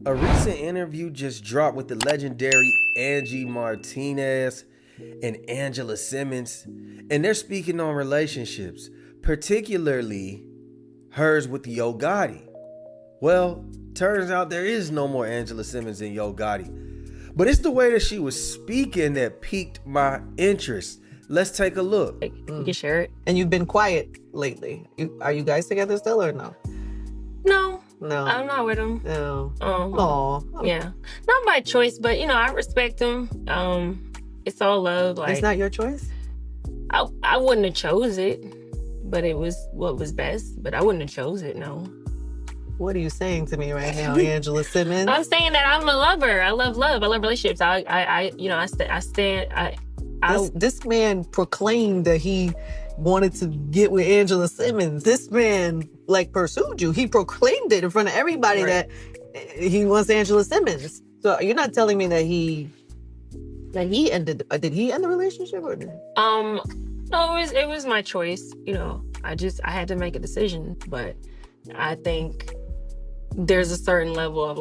A recent interview just dropped with the legendary Angie Martinez and Angela Simmons, and they're speaking on relationships, particularly hers with Yo Gotti. Well, turns out there is no more Angela Simmons and Yo Gotti, but it's the way that she was speaking that piqued my interest. Let's take a look. You can share it. And you've been quiet lately. Are you guys together still or no? No. No. I'm not with him. No. Oh. Yeah. Not by choice, but I respect him. It's all love. Like, it's not your choice? I wouldn't have chose it, but it was what was best. But I wouldn't have chose it, no. What are you saying to me right now, Angela Simmons? I'm saying that I'm a lover. I love love. I love relationships. I stand. This man proclaimed that he wanted to get with Angela Simmons. This man pursued you. He proclaimed it in front of everybody that he wants Angela Simmons. So you're not telling me that he ended? Did he end the relationship or? No, it was my choice. I had to make a decision, but I think there's a certain level of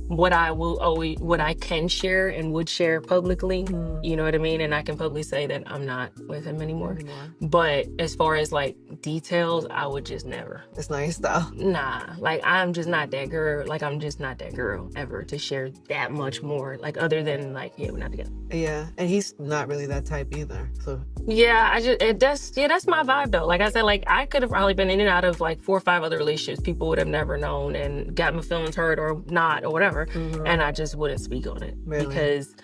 what I can share and would share publicly. You know what I mean? And I can publicly say that I'm not with him anymore. But as far as details, I would just never. It's not your style. Nah, I'm just not that girl. I'm just not that girl ever to share that much more. Other than yeah, we're not together. Yeah, and he's not really that type either. So yeah, that's my vibe though. Like I said, I could have probably been in and out of 4 or 5 other relationships people would have never known and got my feelings hurt or not or whatever. And I just wouldn't speak on it because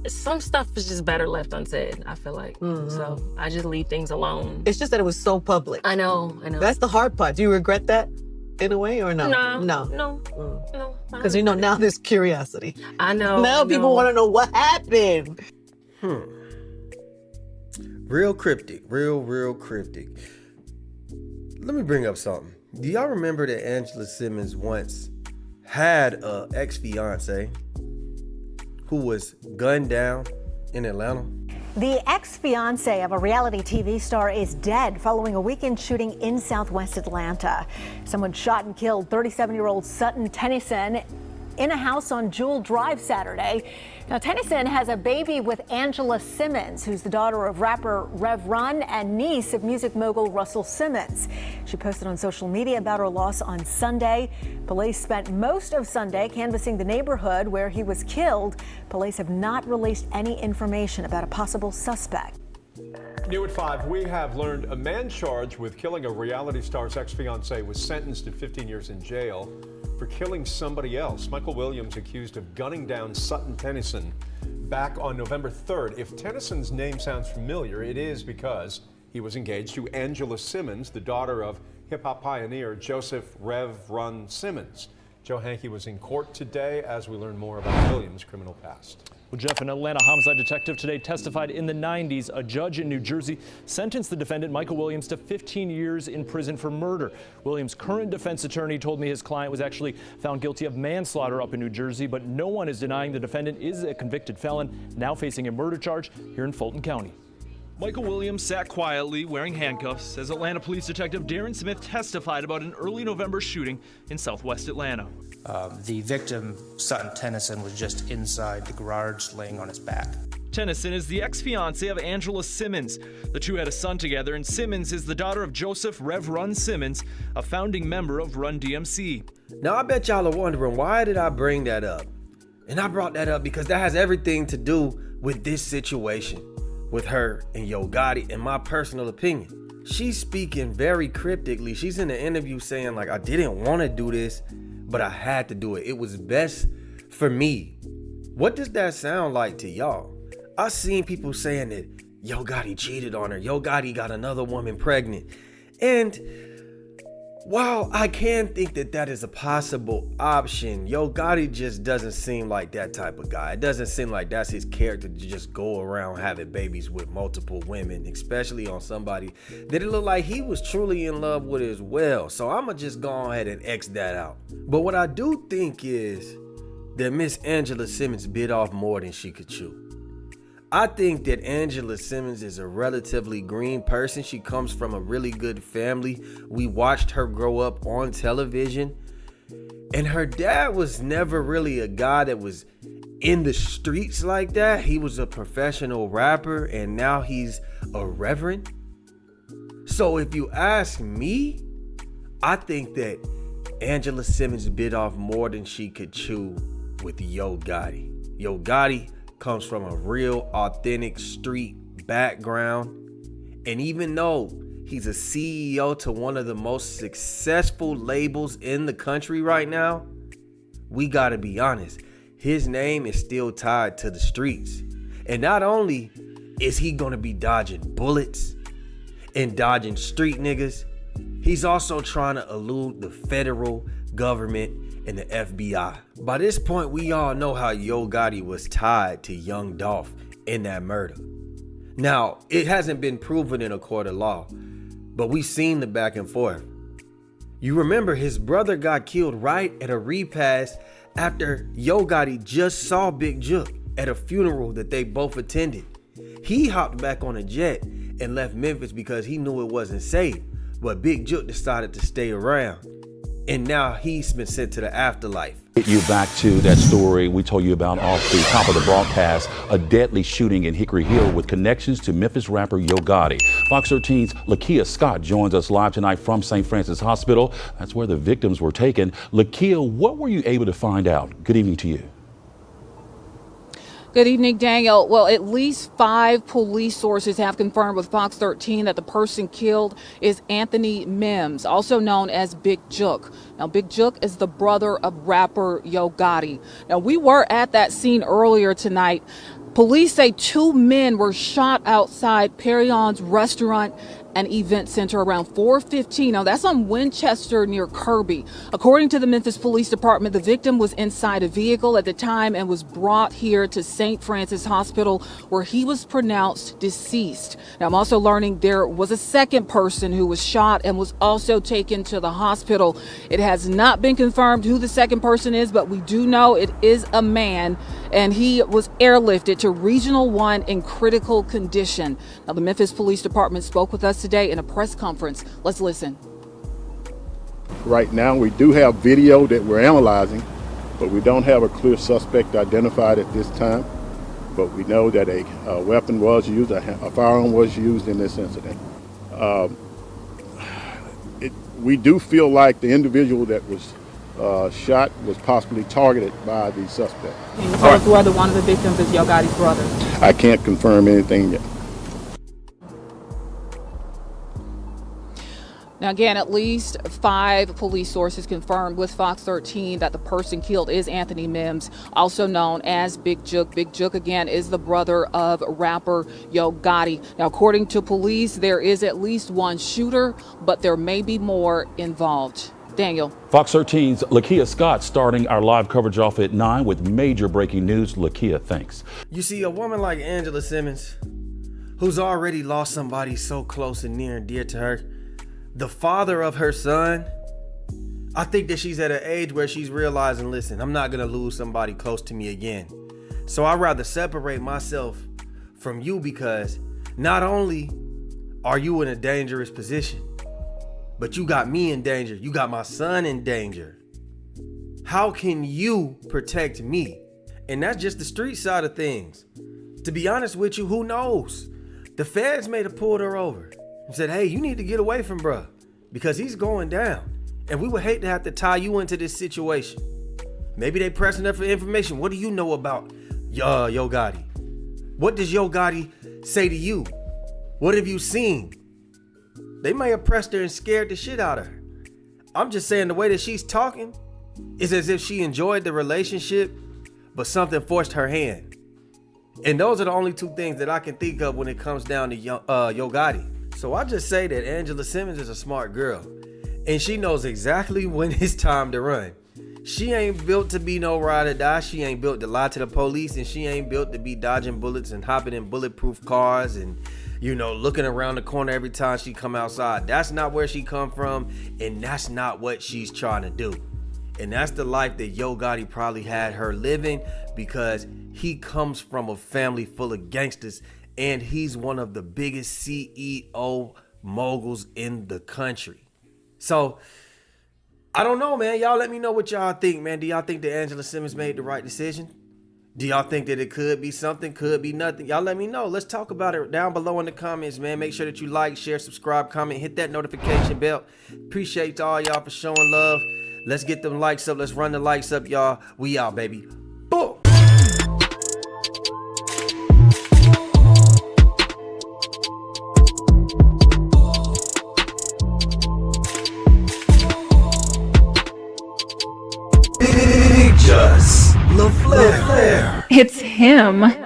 some stuff is just better left unsaid, I feel like. So I just leave things alone. It's just that it was so public. I know. That's the hard part. Do you regret that in a way or no? No. Because now there's curiosity. I know. Now people want to know what happened. Real cryptic. Real cryptic. Let me bring up something. Do y'all remember that Angela Simmons once had a ex-fiance who was gunned down in Atlanta? The ex-fiance of a reality TV star is dead following a weekend shooting in Southwest Atlanta. Someone shot and killed 37-year-old Sutton Tennyson in a house on Jewel Drive Saturday. Now, Tennyson has a baby with Angela Simmons, who's the daughter of rapper Rev Run and niece of music mogul Russell Simmons. She posted on social media about her loss on Sunday. Police spent most of Sunday canvassing the neighborhood where he was killed. Police have not released any information about a possible suspect. New at 5, we have learned a man charged with killing a reality star's ex-fiancee was sentenced to 15 years in jail for killing somebody else. Michael Williams accused of gunning down Sutton Tennyson back on November 3rd. If Tennyson's name sounds familiar, it is because he was engaged to Angela Simmons, the daughter of hip-hop pioneer Joseph Rev Run Simmons. Joe Hankey was in court today as we learn more about Williams' criminal past. Well, Jeff, an Atlanta homicide detective today testified in the 90s. A judge in New Jersey sentenced the defendant, Michael Williams, to 15 years in prison for murder. Williams' current defense attorney told me his client was actually found guilty of manslaughter up in New Jersey, but no one is denying the defendant is a convicted felon, now facing a murder charge here in Fulton County. Michael Williams sat quietly wearing handcuffs as Atlanta Police Detective Darren Smith testified about an early November shooting in Southwest Atlanta. The victim, Sutton Tennyson, was just inside the garage laying on his back. Tennyson is the ex-fiancée of Angela Simmons. The two had a son together, and Simmons is the daughter of Joseph Rev Run Simmons, a founding member of Run DMC. Now, I bet y'all are wondering, why did I bring that up? And I brought that up because that has everything to do with this situation with her and Yo Gotti, in my personal opinion. She's speaking very cryptically. She's in the interview saying, I didn't want to do this, but I had to do it. It was best for me. What does that sound like to y'all? I've seen people saying that Yo Gotti cheated on her. Yo Gotti got another woman pregnant. And while I can think that that is a possible option, Yo Gotti just doesn't seem like that type of guy. It doesn't seem like that's his character to just go around having babies with multiple women, especially on somebody that it looked like he was truly in love with as well. So I'ma just go ahead and X that out. But what I do think is that Miss Angela Simmons bit off more than she could chew. I think that Angela Simmons is a relatively green person. She comes from a really good family. We watched her grow up on television. And her dad was never really a guy that was in the streets like that. He was a professional rapper, and now he's a reverend. So if you ask me, I think that Angela Simmons bit off more than she could chew with Yo Gotti. Yo Gotti comes from a real authentic street background. And even though he's a CEO to one of the most successful labels in the country right now, we gotta be honest, his name is still tied to the streets. And not only is he gonna be dodging bullets and dodging street niggas, he's also trying to elude the federal government and the FBI. By this point, we all know how Yo Gotti was tied to Young Dolph in that murder. Now, it hasn't been proven in a court of law, but we've seen the back and forth. You remember his brother got killed right at a repast after Yo Gotti just saw Big Juke at a funeral that they both attended. He hopped back on a jet and left Memphis because he knew it wasn't safe, but Big Juke decided to stay around. And now he's been sent to the afterlife. Get you back to that story we told you about off the top of the broadcast, a deadly shooting in Hickory Hill with connections to Memphis rapper Yo Gotti. Fox 13's Lakia Scott joins us live tonight from St. Francis Hospital. That's where the victims were taken. Lakia, what were you able to find out? Good evening to you. Good evening, Daniel. Well, at least 5 police sources have confirmed with Fox 13 that the person killed is Anthony Mims, also known as Big Juke. Now, Big Juke is the brother of rapper Yo Gotti. Now, we were at that scene earlier tonight. Police say 2 men were shot outside Perion's restaurant and event center around 4:15. Now, that's on Winchester near Kirby. According to the Memphis Police Department, the victim was inside a vehicle at the time and was brought here to St. Francis Hospital, where he was pronounced deceased. Now, I'm also learning there was a second person who was shot and was also taken to the hospital. It has not been confirmed who the second person is, but we do know it is a man, and he was airlifted to Regional 1 in critical condition. Now, the Memphis Police Department spoke with us today in a press conference. Let's listen. Right now, we do have video that we're analyzing, but we don't have a clear suspect identified at this time. But we know that a weapon was used, a firearm was used in this incident. We do feel like the individual that was shot was possibly targeted by the suspect. Can you tell us whether one of the victims is Yo Gotti's brother? I can't confirm anything yet. Now, again, at least 5 police sources confirmed with Fox 13 that the person killed is Anthony Mims, also known as Big Juke. Big Juke, again, is the brother of rapper Yo Gotti. Now, according to police, there is at least 1 shooter, but there may be more involved. Daniel. Fox 13's Lakia Scott starting our live coverage off at 9 with major breaking news. Lakia, thanks. You see, a woman like Angela Simmons, who's already lost somebody so close and near and dear to her, the father of her son, I think that she's at an age where she's realizing, listen, I'm not gonna lose somebody close to me again. So I'd rather separate myself from you, because not only are you in a dangerous position, but you got me in danger. You got my son in danger. How can you protect me? And that's just the street side of things. To be honest with you, who knows? The feds may have pulled her over and said, hey, you need to get away from bruh, because he's going down. And we would hate to have to tie you into this situation. Maybe they pressing her for information. What do you know about Yo Gotti? What does Yo Gotti say to you? What have you seen? They may have pressed her and scared the shit out of her. I'm just saying the way that she's talking is as if she enjoyed the relationship, but something forced her hand. And those are the only 2 things that I can think of when it comes down to Yo Gotti. So I just say that Angela Simmons is a smart girl, and she knows exactly when it's time to run. She ain't built to be no ride or die. She ain't built to lie to the police, and she ain't built to be dodging bullets and hopping in bulletproof cars and, you know, looking around the corner every time she come outside. That's not where she come from, and that's not what she's trying to do. And that's the life that Yo Gotti probably had her living, because he comes from a family full of gangsters, and he's one of the biggest CEO moguls in the country. So I don't know, man. Y'all let me know what y'all think, man. Do y'all think that Angela Simmons made the right decision? Do y'all think that it could be something, could be nothing? Y'all let me know. Let's talk about it down below in the comments, man. Make sure that you like, share, subscribe, comment, hit that notification bell. Appreciate all y'all for showing love. Let's get them likes up. Let's run the likes up, y'all. We out, baby. Boom. Big Just LaFlare. It's him.